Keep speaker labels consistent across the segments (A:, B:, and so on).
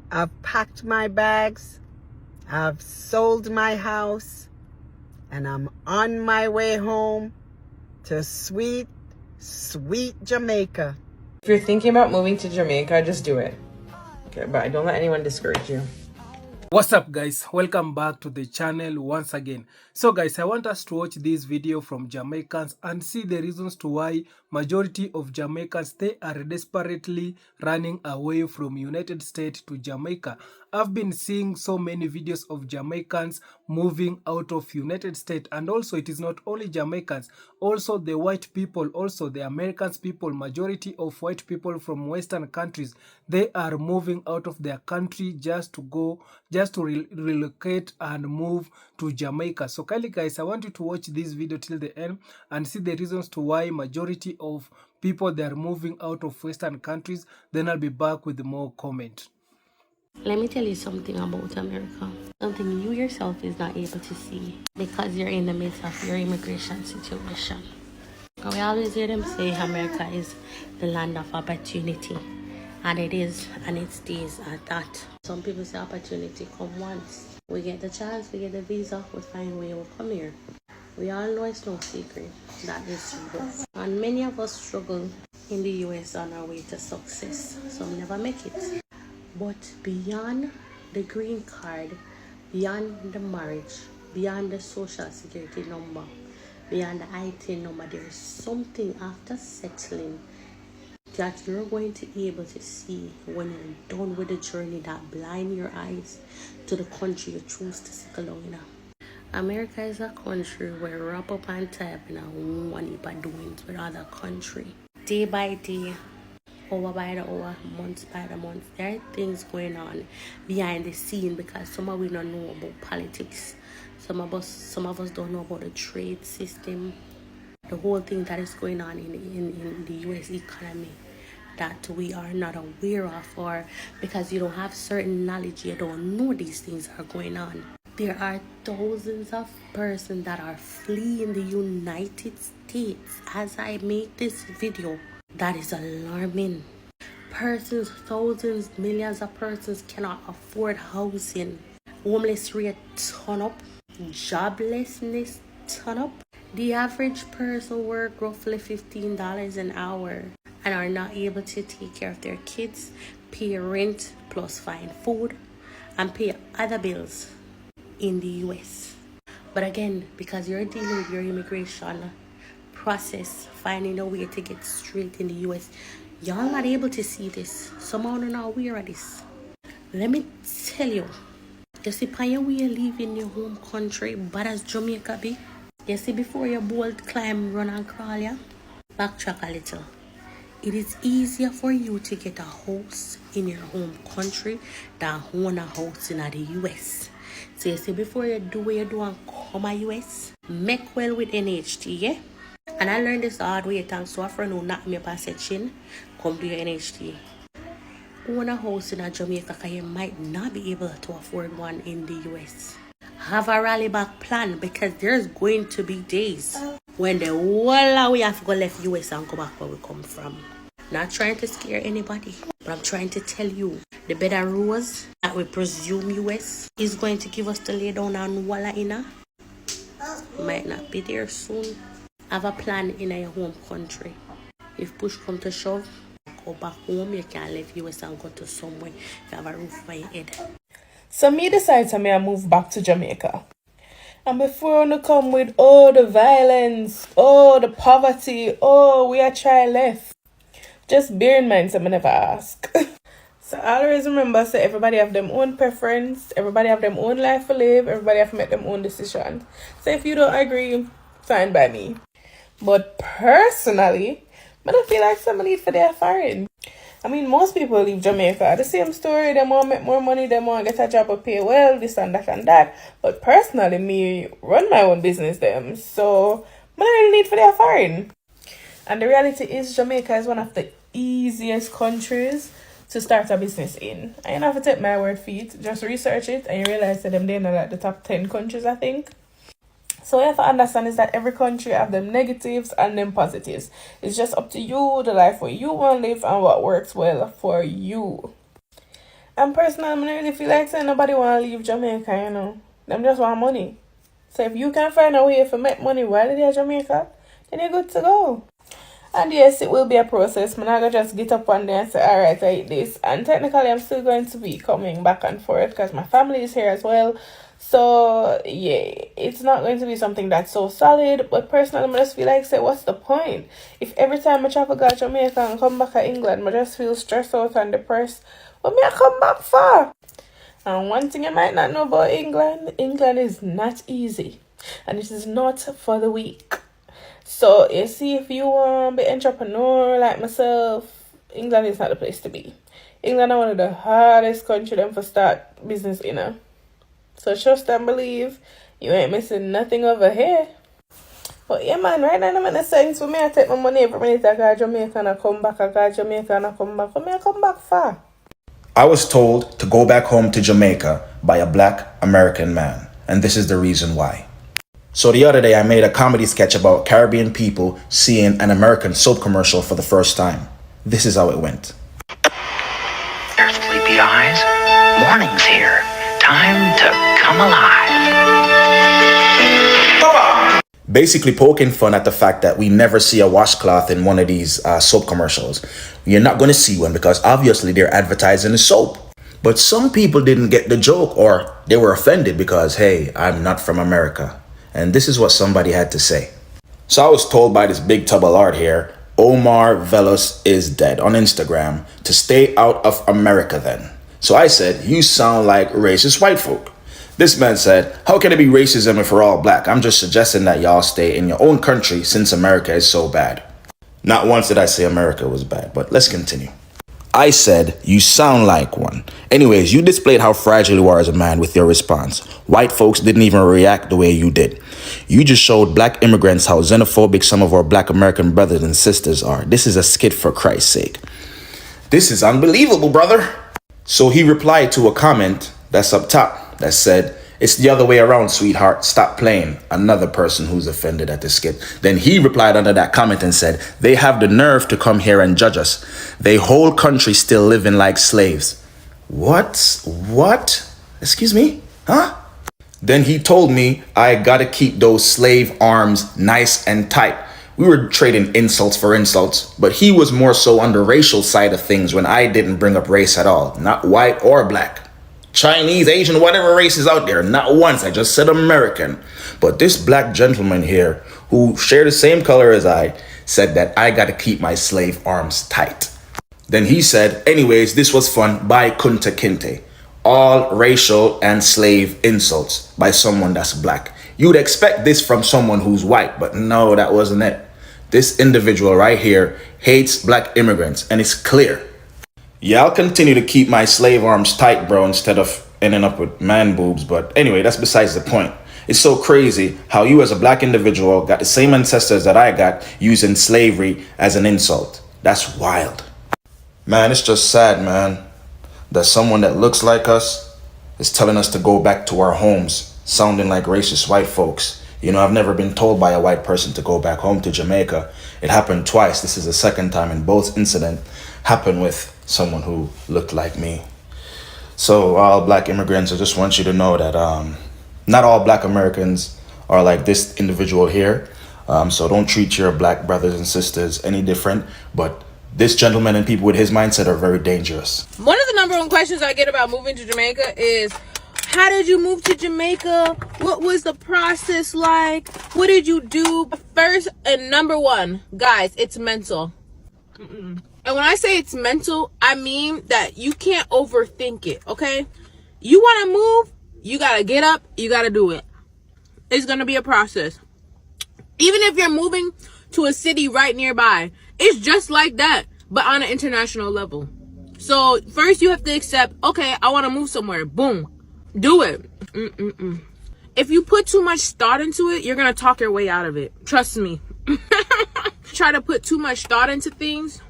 A: I've packed my bags, I've sold my house, and I'm on my way home to sweet, sweet Jamaica.
B: If you're thinking about moving to Jamaica, just do it. Okay, but don't let anyone discourage you.
C: What's up guys, welcome back to the channel once again. So guys, I want us to watch this video from Jamaicans and see the reasons to why majority of Jamaicans, they are desperately running away from United States to Jamaica. I've been seeing so many videos of Jamaicans moving out of United States, and also it is not only Jamaicans, also the white people, also the Americans people, majority of white people from Western countries, they are moving out of their country just to relocate and move to Jamaica. So kindly guys, I want you to watch this video till the end and see the reasons to why majority of people, they are moving out of Western countries. Then I'll be back with more comment.
D: Let me tell you something about America. Something you yourself is not able to see because you're in the midst of your immigration situation. And we always hear them say America is the land of opportunity. And it is, and it stays at that. Some people say opportunity come once. We get the chance, we get the visa, we find a way to come here. We all know it's no secret that is true. And many of us struggle in the US on our way to success. Some never make it. But beyond the green card, beyond the marriage, beyond the social security number, beyond the IT number, there is something after settling that you're going to be able to see when you're done with the journey that blind your eyes to the country you choose to settle down in. America is a country where wrap up and tie up in a one heap of doings with other country. Day by day, hour by the hour, month by the month, there are things going on behind the scene because some of we don't know about politics. Some of us don't know about the trade system, the whole thing that is going on in the US economy that we are not aware of, or because you don't have certain knowledge, you don't know these things are going on. There are thousands of persons that are fleeing the United States as I make this video. That is alarming. Persons, thousands, millions of persons cannot afford housing. Homeless rate turn up. Joblessness turn up. The average person work roughly $15 an hour and are not able to take care of their kids, pay rent plus find food, and pay other bills in the US. But again, because you're dealing with your immigration process, finding a way to get straight in the US, y'all not able to see this. Somehow are not aware of this. Let me tell you, you see, on your way leaving your home country, but as Jamaica be, you see, before you bold climb, run and crawl, yeah, backtrack a little. It is easier for you to get a house in your home country than own a house in the US. So you see, before you do what you do and come to US, make well with NHT, yeah? And I learned this the hard way, thanks to a friend who knocked me up and said, Chin, come to your NHT. Own a house in Jamaica because you might not be able to afford one in the US. Have a rally back plan because there's going to be days when the whole we have to go left US and go back where we come from. Not trying to scare anybody, but I'm trying to tell you the better rules that we presume US is going to give us to lay down on Walla Inna might not be there soon. Have a plan in your home country. If push come to shove, go back home. You can leave US and go to somewhere if you have a roof over your head.
B: So me decide to move back to Jamaica. And before you come with all the violence, all the poverty, we are try left. Just bear in mind, so I never ask. So I always remember, say everybody have their own preference, everybody have their own life to live, everybody have to make their own decisions. So if you don't agree, fine by me. But personally, I don't feel like somebody for their foreign. I mean, most people leave Jamaica. The same story, they want to make more money, they want to get a job or pay well, this and that and that. But personally, me run my own business them. So, I don't really need for their foreign. And the reality is Jamaica is one of the easiest countries to start a business in. I don't have to take my word for it. Just research it and you realize that they're not like the top 10 countries, I think. So what you have to understand is that every country have them negatives and them positives. It's just up to you, the life where you want to live and what works well for you. And personally, I don't really feel like saying nobody want to leave Jamaica, you know. Them just want money. So if you can find a way to make money while they're in Jamaica, then you're good to go. And yes, it will be a process. I'm not going to just get up one day and say, alright, I eat this. And technically, I'm still going to be coming back and forth because my family is here as well. So, yeah, it's not going to be something that's so solid. But personally, I just feel like, say, what's the point? If every time I travel to Jamaica and come back to England, I just feel stressed out and depressed, what may I come back for? And one thing I might not know about England is not easy. And it is not for the weak. So, you see, if you want to be an entrepreneur like myself, England is not the place to be. England is one of the hardest countries them for start business, you know. So, trust and believe, you ain't missing nothing over here. But yeah, man, right now, I'm in a sense for me, I take my money every minute I go to Jamaica and I come back, I go to Jamaica and I come back. For me, I come back far.
E: I was told to go back home to Jamaica by a black American man, and this is the reason why. So the other day I made a comedy sketch about Caribbean people seeing an American soap commercial for the first time. This is how it went.
F: Their sleepy eyes. Morning's here. Time to come alive.
E: Basically poking fun at the fact that we never see a washcloth in one of these soap commercials. You're not going to see one because obviously they're advertising the soap. But some people didn't get the joke or they were offended because, hey, I'm not from America. And this is what somebody had to say. So I was told by this big tub of lard here, Omar Velos is dead on Instagram, to stay out of America then. So I said, you sound like racist white folk. This man said, how can it be racism if we're all black? I'm just suggesting that y'all stay in your own country since America is so bad. Not once did I say America was bad, but let's continue. I said, you sound like one. Anyways, you displayed how fragile you are as a man with your response. White folks didn't even react the way you did. You just showed black immigrants how xenophobic some of our black American brothers and sisters are. This is a skit for Christ's sake. This is unbelievable, brother. So he replied to a comment that's up top that said, it's the other way around, sweetheart. Stop playing. Another person who's offended at the skit. Then he replied under that comment and said, they have the nerve to come here and judge us. They whole country still living like slaves. What? Excuse me? Huh? Then he told me I gotta keep those slave arms nice and tight. We were trading insults for insults, but he was more so on the racial side of things when I didn't bring up race at all. Not white or black. Chinese, Asian, whatever race is out there. Not once. I just said American. But this black gentleman here, who shared the same color as I, said that I gotta keep my slave arms tight. Then he said, anyways, this was fun. Bye, Kunta Kinte. All racial and slave insults by someone that's black. You'd expect this from someone who's white, but no, that wasn't it. This individual right here hates black immigrants, and it's clear. Yeah, I'll continue to keep my slave arms tight, bro, instead of ending up with man boobs. But anyway, that's besides the point. It's so crazy how you as a black individual got the same ancestors that I got using slavery as an insult. That's wild. Man, it's just sad, man, that someone that looks like us is telling us to go back to our homes, sounding like racist white folks. You know, I've never been told by a white person to go back home to Jamaica. It happened twice. This is the second time, and both incidents happened with someone who looked like me. So all black immigrants, I just want you to know that not all black Americans are like this individual here. So don't treat your black brothers and sisters any different. But this gentleman and people with his mindset are very dangerous.
B: One of the number one questions I get about moving to Jamaica is, how did you move to Jamaica? What was the process like? What did you do? First and number one, guys, it's mental. And when I say it's mental, I mean that you can't overthink it, okay? You want to move, you got to get up, you got to do it. It's going to be a process. Even if you're moving to a city right nearby, it's just like that, but on an international level. So first you have to accept, okay, I want to move somewhere. Boom. Do it. If you put too much thought into it, you're going to talk your way out of it. Trust me. Try to put too much thought into things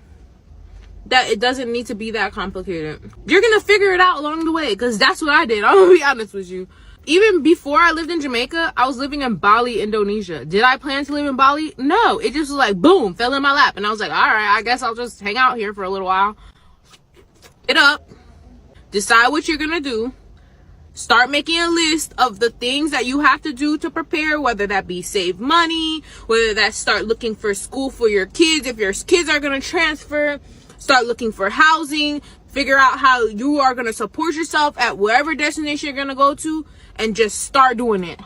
B: that it doesn't need to be that complicated. You're going to figure it out along the way, because that's what I did. I'm going to be honest with you. Even before I lived in Jamaica, I was living in Bali, Indonesia. Did I plan to live in Bali? No. It just was like, boom, fell in my lap. And I was like, all right, I guess I'll just hang out here for a little while. Get up. decide what you're gonna do. Start making a list of the things that you have to do to prepare, whether that be save money, whether that's start looking for school for your kids, if your kids are going to transfer, start looking for housing, figure out how you are going to support yourself at wherever destination you're going to go to, and just start doing it.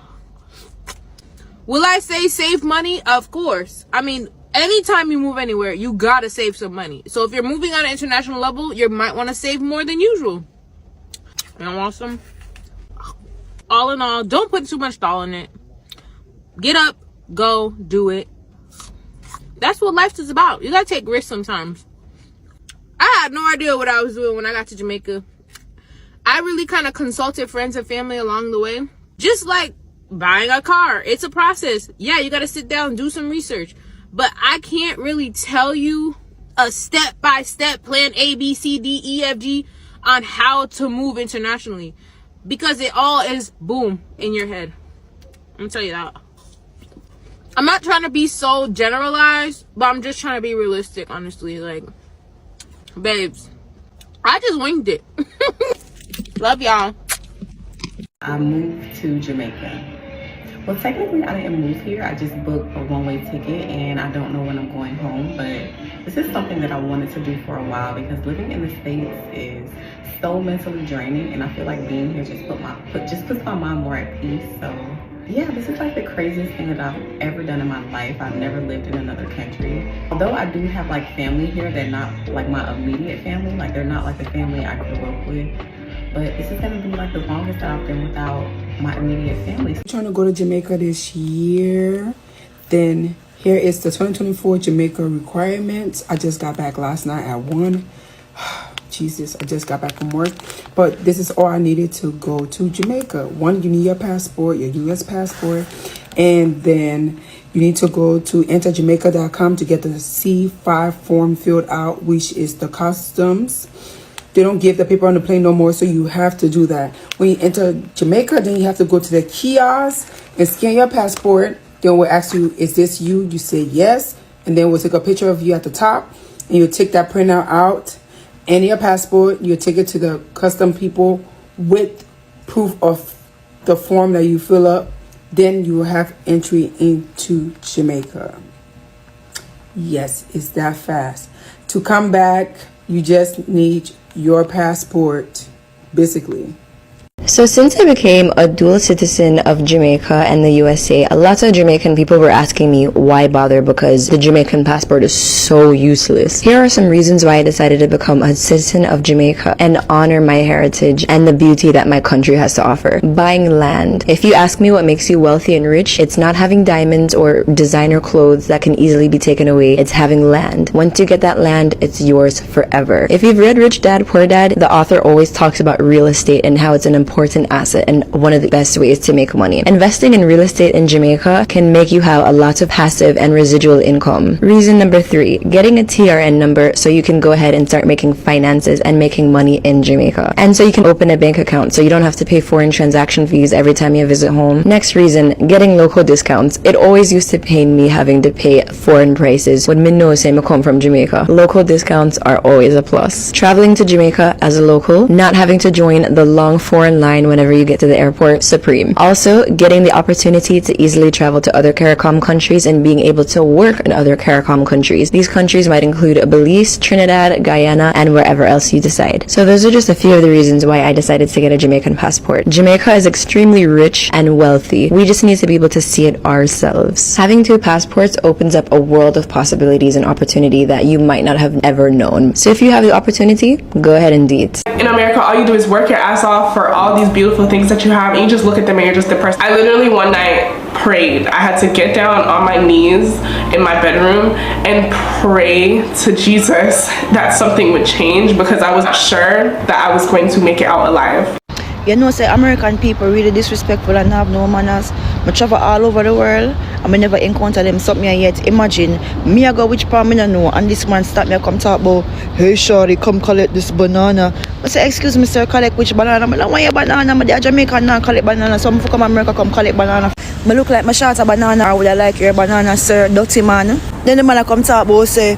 B: Will I say save money? Of course. I mean, anytime you move anywhere, you got to save some money. So if you're moving on an international level, you might want to save more than usual. You know, awesome. All in all, don't put too much thought in it. Get up, go, do it. That's what life is about. You gotta take risks sometimes. I had no idea what I was doing when I got to Jamaica. I really kind of consulted friends and family along the way. Just like buying a car. It's a process. Yeah, you gotta sit down and do some research. But I can't really tell you a step-by-step plan A, B, C, D, E, F, G on how to move internationally. Because it all is boom in your head. I'm gonna tell you that. I'm not trying to be so generalized, but I'm just trying to be realistic, honestly. Like, babes, I just winged it. Love y'all.
G: I moved to Jamaica. Well, technically, I didn't move here. I just booked a one-way ticket, and I don't know when I'm going home. But this is something that I wanted to do for a while because living in the States is so mentally draining, and I feel like being here just puts my mind more at peace. So yeah, this is like the craziest thing that I've ever done in my life. I've never lived in another country. Although I do have like family here, they're not like my immediate family. Like they're not like the family I grew up with. But this is gonna be like the longest that I've been without my immediate family.
H: I'm trying to go to Jamaica this year. Then here is the 2024 Jamaica requirements. I just got back last night at 1. Jesus, I just got back from work. But this is all I needed to go to Jamaica. 1, you need your passport, your U.S. passport. And then you need to go to enterjamaica.com to get the C5 form filled out, which is the customs. They don't give the paper on the plane no more, so you have to do that. When you enter Jamaica, then you have to go to the kiosk and scan your passport. Then we'll ask you, is this you? You say yes. And then we'll take a picture of you at the top. And you'll take that printout out and your passport. You'll take it to the custom people with proof of the form that you fill up. Then you will have entry into Jamaica. Yes, it's that fast. To come back, you just need your passport, basically.
I: So since I became a dual citizen of Jamaica and the USA, a lot of Jamaican people were asking me why bother, because the Jamaican passport is so useless. Here are some reasons why I decided to become a citizen of Jamaica and honor my heritage and the beauty that my country has to offer. Buying land. If you ask me what makes you wealthy and rich, it's not having diamonds or designer clothes that can easily be taken away. It's having land. Once you get that land, it's yours forever. If you've read Rich Dad Poor Dad, the author always talks about real estate and how it's an important asset and one of the best ways to make money. Investing in real estate in Jamaica can make you have a lot of passive and residual income. Reason number 3, getting a TRN number so you can go ahead and start making finances and making money in Jamaica. And so you can open a bank account so you don't have to pay foreign transaction fees every time you visit home. Next reason, getting local discounts. It always used to pain me having to pay foreign prices when me know say me come from Jamaica. Local discounts are always a plus. Traveling to Jamaica as a local, not having to join the long foreign line whenever you get to the airport, supreme. Also, getting the opportunity to easily travel to other CARICOM countries and being able to work in other CARICOM countries. These countries might include Belize, Trinidad, Guyana, and wherever else you decide. So those are just a few of the reasons why I decided to get a Jamaican passport. Jamaica is extremely rich and wealthy. We just need to be able to see it ourselves. Having 2 passports opens up a world of possibilities and opportunity that you might not have ever known. So if you have the opportunity, go ahead and do it.
B: In America, all you do is work your ass off for all these beautiful things that you have, and you just look at them and you're just depressed. I literally one night prayed. I had to get down on my knees in my bedroom and pray to Jesus that something would change, because I was not sure that I was going to make it out alive.
J: You know, say American people really disrespectful and have no manners. I travel all over the world and I never encounter them something yet. Imagine me I go which part me no know, and this man stop me come talk about, hey shawty, come collect this banana. I say, excuse me sir, collect which banana? I don't want your banana, I'm a Jamaican now collect banana. Some people come America come collect banana. I look like my short a banana, or would I like your banana sir, dirty man. Then the man come talk about say,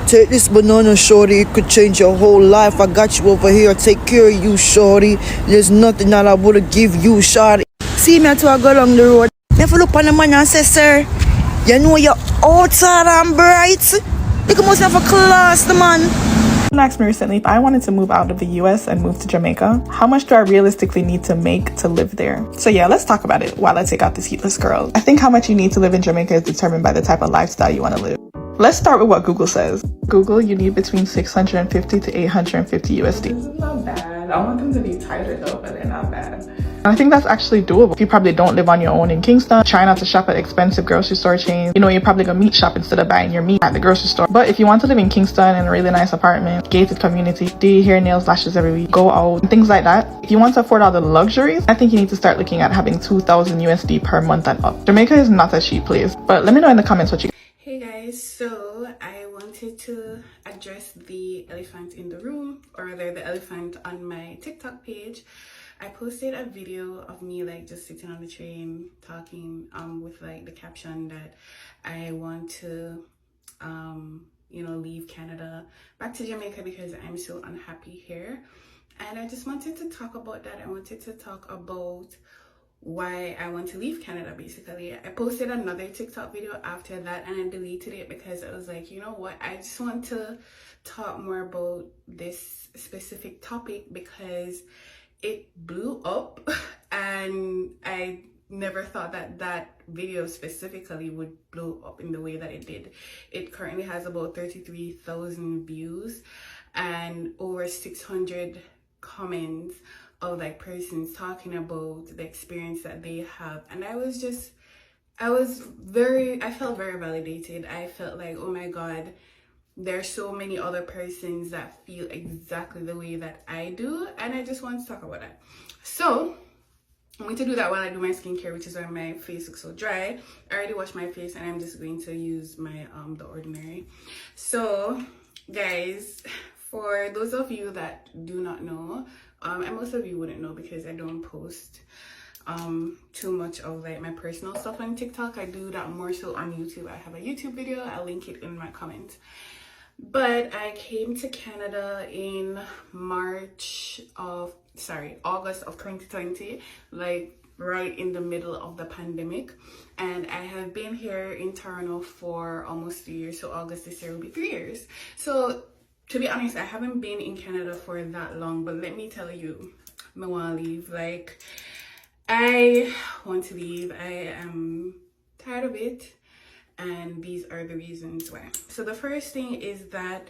J: Take this banana, shorty, it could change your whole life. I got you over here, take care of you, shorty. There's nothing that I would give you, shorty. See me to go along the road. If you look on the man and say, sir, you know you're outside and bright. You must have a class, the man.
B: Someone asked me recently if I wanted to move out of the US and move to Jamaica, how much do I realistically need to make to live there? So yeah, let's talk about it while I take out this heatless girl. I think how much you need to live in Jamaica is determined by the type of lifestyle you want to live. Let's start with what Google says. Google, you need between 650 to 850 USD. This is not bad. I want them to be tighter though, but they're not bad. I think that's actually doable. If you probably don't live on your own in Kingston, try not to shop at expensive grocery store chains. You know, you're probably gonna meat shop instead of buying your meat at the grocery store. But if you want to live in Kingston in a really nice apartment, gated community, do your hair, nails, lashes every week, go out, and things like that. If you want to afford all the luxuries, I think you need to start looking at having 2,000 USD per month and up. Jamaica is not a cheap place, but let me know in the comments what you.
A: Hey guys, so I wanted to address the elephant in the room, or rather the elephant on my TikTok page. I posted a video of me like just sitting on the train talking with like the caption that I want to you know, leave Canada back to Jamaica because I'm so unhappy here. And I just wanted to talk about that. I wanted to talk about why I want to leave Canada basically. I posted another TikTok video after that and I deleted it because I was like, you know what, I just want to talk more about this specific topic because it blew up and I never thought that that video specifically would blow up in the way that it did. It currently has about 33,000 views and over 600 comments of like persons talking about the experience that they have. And I felt very validated. I felt like, oh my God, there's so many other persons that feel exactly the way that I do, and I just want to talk about that. So I'm going to do that while I do my skincare, which is why my face looks so dry. I already washed my face and I'm just going to use my The Ordinary. So guys, for those of you that do not know, and most of you wouldn't know because I don't post too much of like my personal stuff on TikTok. I do that more so on YouTube. I have a YouTube video, I'll link it in my comments. But I came to Canada in August of 2020, like right in the middle of the pandemic. And I have been here in Toronto for almost 3 years. So August this year will be 3 years. So to be honest, I haven't been in Canada for that long, but let me tell you, I want to leave. Like, I want to leave. I am tired of it. And these are the reasons why. So the first thing is that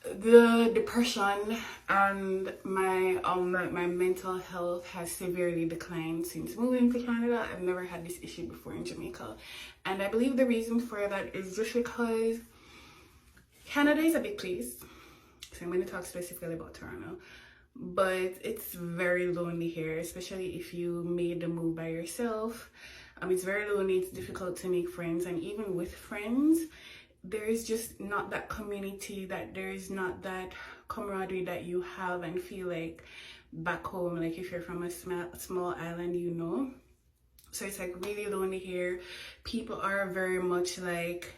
A: the depression and my my mental health has severely declined since moving to Canada. I've never had this issue before in Jamaica, and I believe the reason for that is just because Canada is a big place. So I'm going to talk specifically about Toronto, but it's very lonely here, especially if you made the move by yourself. It's very lonely, it's difficult to make friends, and even with friends, there is just not that community, that there is not that camaraderie that you have and feel like back home, like if you're from a small island, you know. So it's like really lonely here. People are very much like,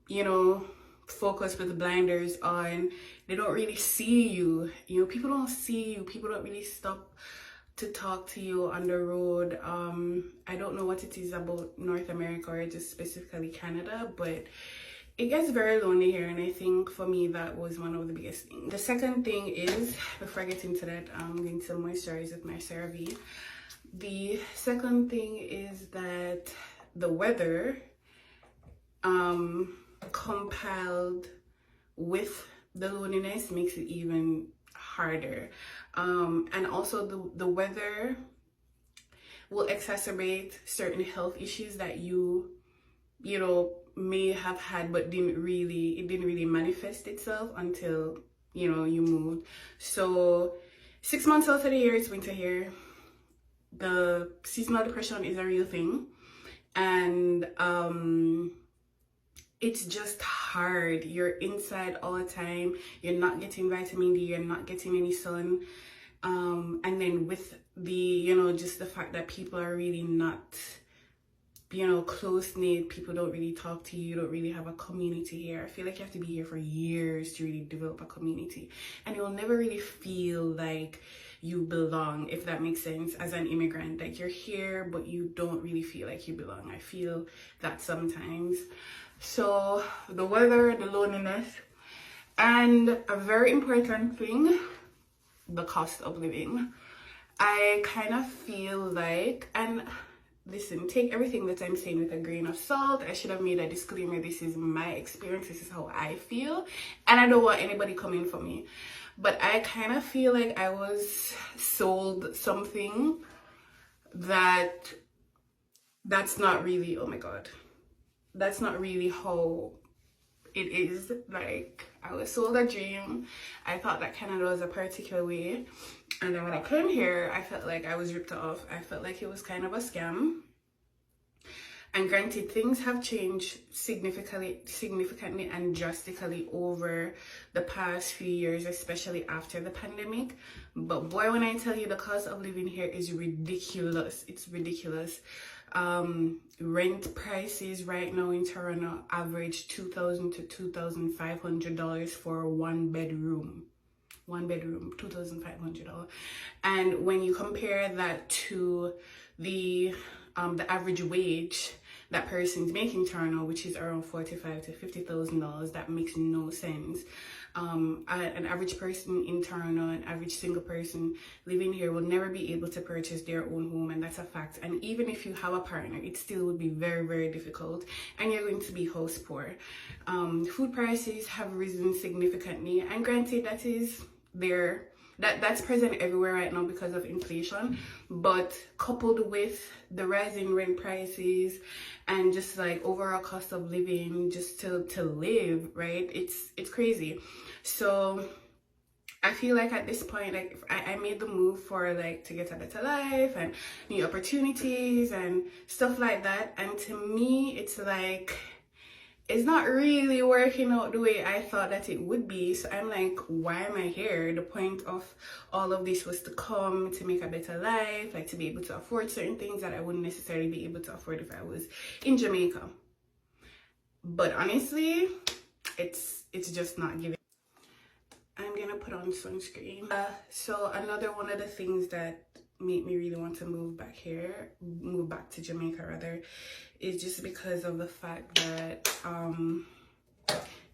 A: you know, focused with blinders on. They don't really see you. You know, people don't see you. People don't really stop to talk to you on the road. I don't know what it is about North America or just specifically Canada, but it gets very lonely here, and I think for me that was one of the biggest things. The second thing is, before I get into that, I'm going to moisturize with my CeraVe. The second thing is that the weather compiled with the loneliness makes it even harder. And also the weather will exacerbate certain health issues that you know may have had, but it didn't really manifest itself until, you know, you moved. So 6 months out of the year, it's winter here. The seasonal depression is a real thing, and it's just hard. You're inside all the time. You're not getting vitamin D. You're not getting any sun. And then with the, you know, just the fact that people are really not close-knit. People don't really talk to you. You don't really have a community here. I feel like you have to be here for years to really develop a community, and you'll never really feel like you belong, if that makes sense, as an immigrant. Like, you're here but you don't really feel like you belong. I feel that sometimes. So the weather, the loneliness, and a very important thing, the cost of living. I kind of feel like, and listen, take everything that I'm saying with a grain of salt. I should have made a disclaimer. This is my experience. This is how I feel. And I don't want anybody coming for me. But I kind of feel like I was sold something that's not really, oh my God, that's not really how it is. Like, I was sold a dream. I thought that Canada was a particular way. And then when I came here, I felt like I was ripped off. I felt like it was kind of a scam. And granted, things have changed significantly and drastically over the past few years, especially after the pandemic. But boy, when I tell you, the cost of living here is ridiculous. It's ridiculous. Rent prices right now in Toronto average $2,000 to $2,500 for one bedroom, $2,500. And when you compare that to the average wage that person's making in Toronto, which is around $45,000 to $50,000, that makes no sense. An average person in Toronto, an average single person living here will never be able to purchase their own home, and that's a fact. And even if you have a partner, it still would be very, very difficult, and you're going to be house poor. Food prices have risen significantly, and granted, that is there. That's present everywhere right now because of inflation, but coupled with the rising rent prices and just like overall cost of living, just to live, right? It's crazy. So I feel like at this point, like, I made the move for like to get a better life and new opportunities and stuff like that. And to me, it's like, it's not really working out the way I thought that it would be. So I'm like, why am I here? The point of all of this was to come to make a better life, like to be able to afford certain things that I wouldn't necessarily be able to afford if I was in Jamaica. But honestly, it's just not giving. I'm gonna put on sunscreen. So another one of the things that made me really want to move back to Jamaica rather, is just because of the fact that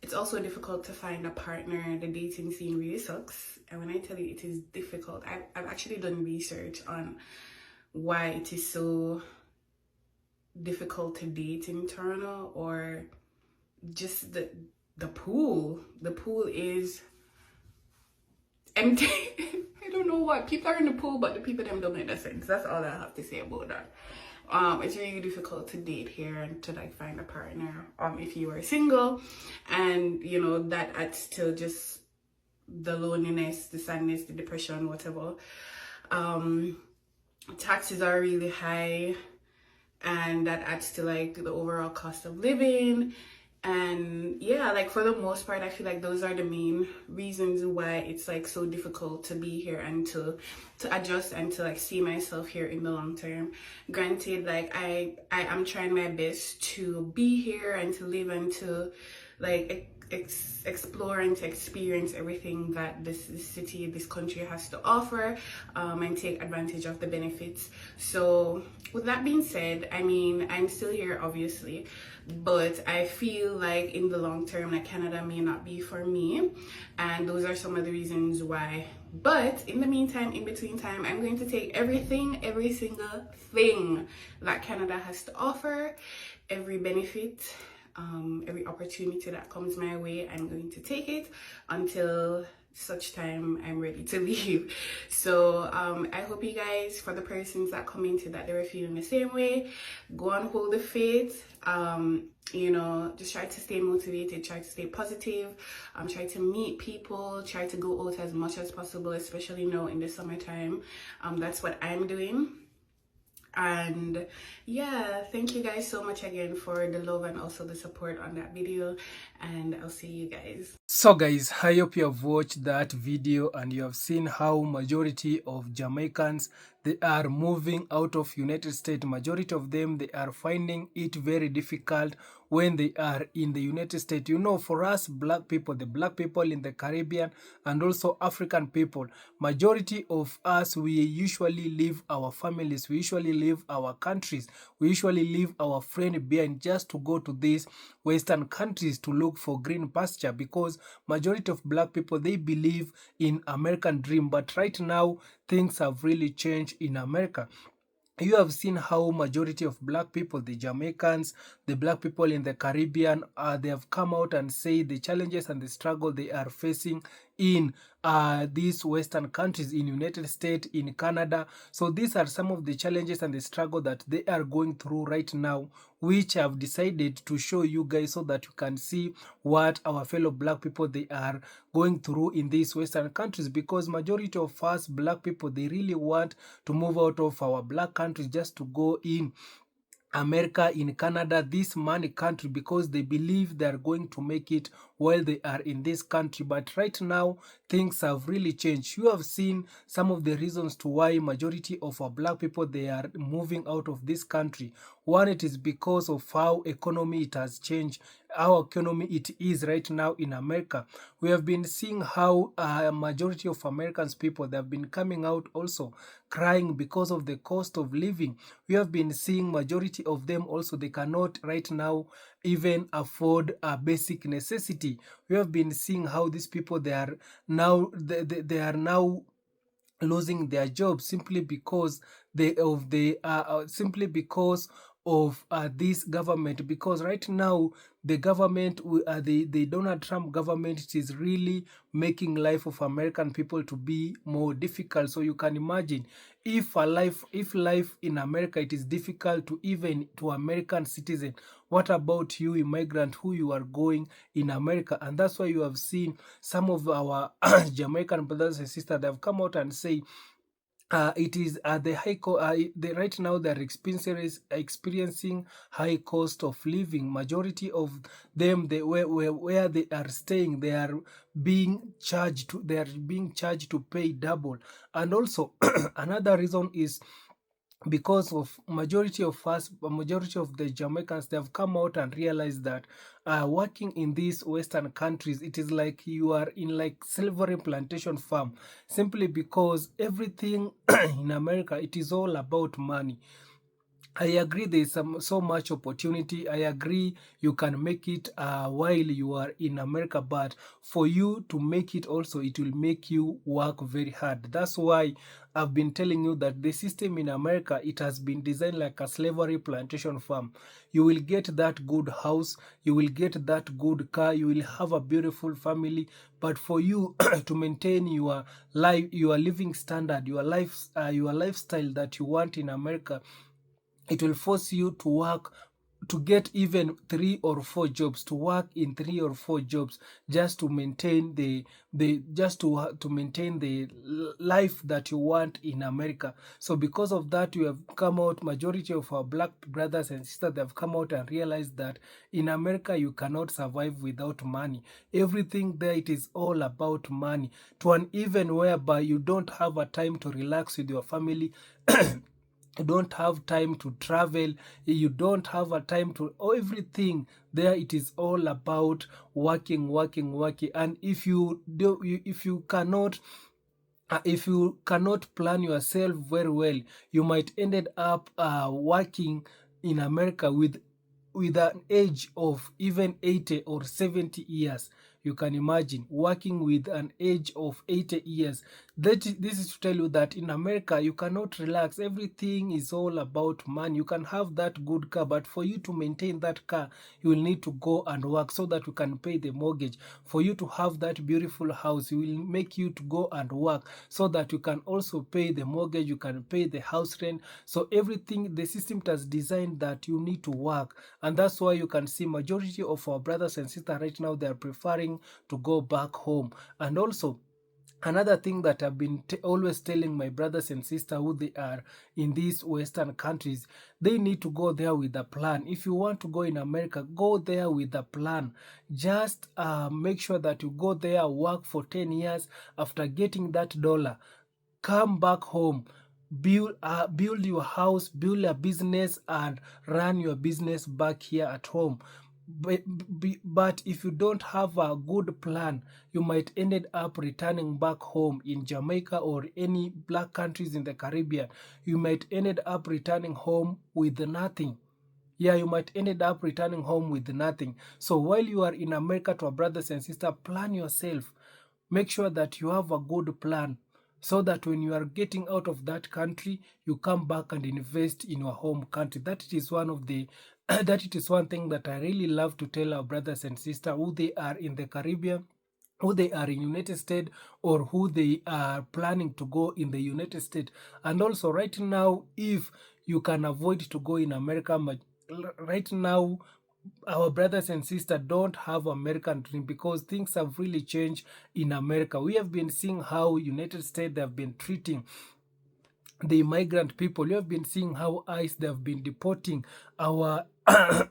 A: it's also difficult to find a partner. The dating scene really sucks, and when I tell you it is difficult, I've actually done research on why it is so difficult to date in Toronto, or just the pool is empty. I don't know why people are in the pool, but the people them don't make no sense. That's all I have to say about that. It's really difficult to date here and to like find a partner if you are single, and you know that adds to just the loneliness, the sadness, the depression, whatever. Taxes are really high, and that adds to like the overall cost of living. And yeah, like for the most part, I feel like those are the main reasons why it's like so difficult to be here and to adjust and to like see myself here in the long term. Granted, like I am trying my best to be here and to live and to like explore and to experience everything that this city, this country has to offer, and take advantage of the benefits. So with that being said, I mean, I'm still here obviously, but I feel like in the long term, like Canada may not be for me, and those are some of the reasons why. But in the meantime, in between time, I'm going to take every single thing that Canada has to offer, every benefit, every opportunity that comes my way. I'm going to take it until such time I'm ready to leave. So I hope you guys, for the persons that commented that they were feeling the same way, go and hold the faith. You know, just try to stay motivated, try to stay positive, try to meet people, try to go out as much as possible, especially now in the summertime. That's what I'm doing. And yeah, thank you guys so much again for the love and also the support on that video, and I'll see you guys.
C: So guys, I hope you have watched that video and you have seen how majority of Jamaicans, they are moving out of United States. Majority of them, they are finding it very difficult when they are in the United States. You know, for us black people, the black people in the Caribbean and also African people, majority of us, we usually leave our families, we usually leave our countries, we usually leave our friend behind just to go to these Western countries to look for green pasture, because majority of black people, they believe in American dream. But right now things have really changed in America. You have seen how majority of black people, the Jamaicans, the black people in the Caribbean, they have come out and say the challenges and the struggle they are facing in these Western countries, in United States, in Canada. So these are some of the challenges and the struggle that they are going through right now, which I've decided to show you guys so that you can see what our fellow black people, they are going through in these Western countries. Because majority of us black people, they really want to move out of our black countries just to go in America, in Canada, this money country, because they believe they are going to make it while they are in this country. But right now things have really changed. You have seen some of the reasons to why majority of our black people, they are moving out of this country. One, it is because of how economy it has changed, how economy it is right now in America. We have been seeing how majority of Americans people, they have been coming out also crying because of the cost of living. We have been seeing majority of them also, they cannot right now even afford a basic necessity. We have been seeing how these people, they are now they are now losing their jobs simply because simply because of this government. Because right now the government, the Donald Trump government, it is really making life of American people to be more difficult. So you can imagine if life in America, it is difficult to even to American citizen, what about you immigrant who you are going in America? And that's why you have seen some of our Jamaican brothers and sisters that have come out and say it is the right now they're experiencing high cost of living. Majority of them, where they are staying, they are being charged to pay double. And also another reason is because of majority of the Jamaicans, they have come out and realized that working in these Western countries, it is like you are in like slavery plantation farm, simply because everything in America, it is all about money. I agree there is so much opportunity. I agree you can make it while you are in America, but for you to make it also, it will make you work very hard. That's why I've been telling you that the system in America, it has been designed like a slavery plantation farm. You will get that good house, you will get that good car, you will have a beautiful family, but for you to maintain your life, your living standard, your lifestyle that you want in America, it will force you to work, to get even 3 or 4 jobs, to work in 3 or 4 jobs just to maintain the maintain the life that you want in America. So because of that, you have come out, majority of our black brothers and sisters, they have come out and realized that in America you cannot survive without money. Everything there, it is all about money, to an even whereby you don't have a time to relax with your family. You don't have time to travel, you don't have a time to everything there, it is all about working. And if you cannot plan yourself very well, you might ended up working in America with an age of even 80 or 70 years. You can imagine working with an age of 80 years. This is to tell you that in America, you cannot relax. Everything is all about money. You can have that good car, but for you to maintain that car, you will need to go and work so that you can pay the mortgage. For you to have that beautiful house, it will make you to go and work so that you can also pay the mortgage, you can pay the house rent. So everything, the system has designed that you need to work. And that's why you can see majority of our brothers and sisters right now, they are preferring to go back home. And also Another thing that I've been always telling my brothers and sisters who they are in these Western countries, they need to go there with a plan. If you want to go in America, go there with a plan. Just make sure that you go there, work for 10 years. After getting that dollar, come back home, build your house, build a business, and run your business back here at home. But if you don't have a good plan, you might end up returning back home in Jamaica or any black countries in the Caribbean. You might end up returning home with nothing. Yeah, you might end up returning home with nothing. So while you are in America, to our brothers and sisters, plan yourself. Make sure that you have a good plan, so that when you are getting out of that country, you come back and invest in your home country. That is one of the that it is one thing that I really love to tell our brothers and sisters who they are in the Caribbean, who they are in United States, or who they are planning to go in the United States. And also right now, if you can avoid to go in America, right now our brothers and sisters don't have American dream, because things have really changed in America. We have been seeing how United States, they have been treating the migrant people. You have been seeing how ICE, they have been deporting our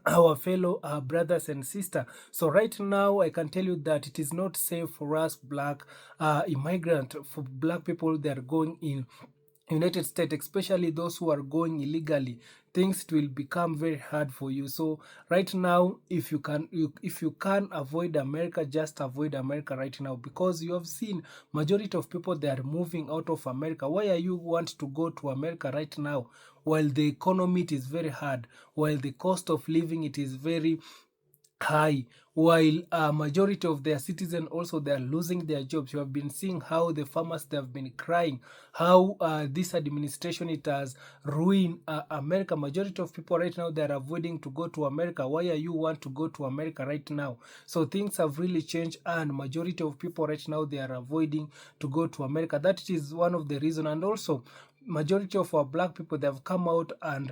C: our fellow brothers and sisters. So right now I can tell you that it is not safe for us black immigrant, for black people that are going in United States, especially those who are going illegally. Things will become very hard for you. So right now, if you can avoid America, just avoid America right now, because you have seen majority of people, they are moving out of America. Why are you want to go to America right now, while the economy it is very hard, while the cost of living it is very high, while a majority of their citizens also, they are losing their jobs? You have been seeing how the farmers, they have been crying, how this administration, it has ruined America. Majority of people right now, they are avoiding to go to America. Why are you want to go to America right now? So things have really changed, and majority of people right now, they are avoiding to go to America. That is one of the reason. And also majority of our black people, they have come out and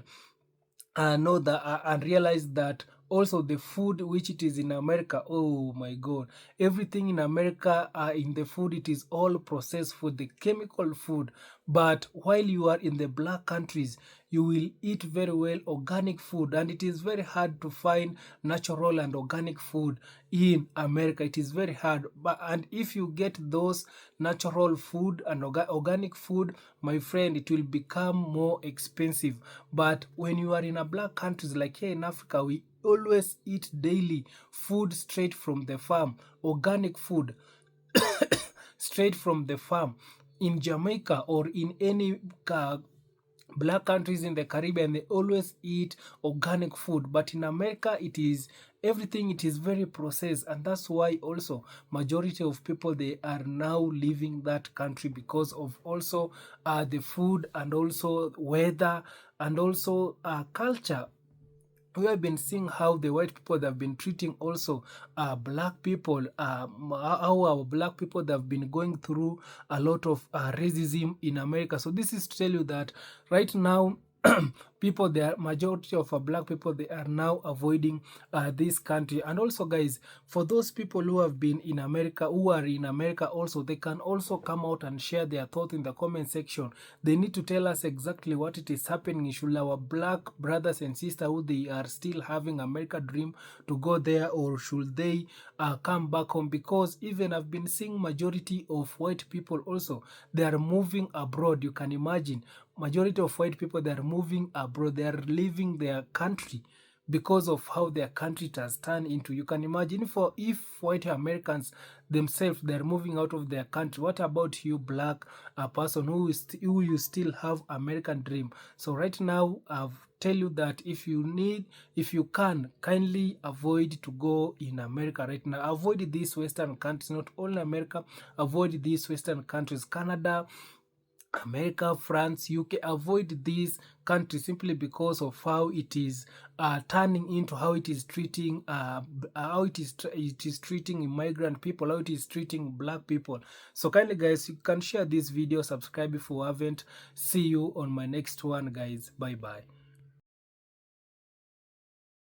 C: know that and realize that also the food which it is in America, oh my god, everything in America, in the food, it is all processed food, the chemical food. But while you are in the black countries, you will eat very well organic food, and it is very hard to find natural and organic food in America. It is very hard. And if you get those natural food and organic food, my friend, it will become more expensive. But when you are in a black countries, like here in Africa, we always eat daily food straight from the farm, organic food straight from the farm. In Jamaica or in any black countries in the Caribbean, they always eat organic food. But in America, it is everything, it is very processed, and that's why also majority of people, they are now leaving that country, because of also the food, and also weather, and also culture. We have been seeing how the white people, they have been treating also black people, how our black people, they have been going through a lot of racism in America. So this is to tell you that right now, people, the majority of black people, they are now avoiding this country. And also guys, for those people who have been in America, who are in America also, they can also come out and share their thoughts in the comment section. They need to tell us exactly what it is happening. Should our black brothers and sisters, who they are still having America dream, to go there, or should they come back home? Because even I've been seeing majority of white people also, they are moving abroad. You can imagine, majority of white people, they are moving abroad, they are leaving their country because of how their country has turned into. You can imagine, if white Americans themselves, they are moving out of their country, what about you black person who you still have American dream? So right now, I've tell you that if you can, kindly avoid to go in America right now. Avoid these Western countries, not only America, avoid these Western countries, Canada, America, France, UK. Avoid these countries simply because of how it is turning into, how it is treating it is treating immigrant people, how it is treating black people. So kindly guys, you can share this video, subscribe if you haven't. See you on my next one guys. Bye bye.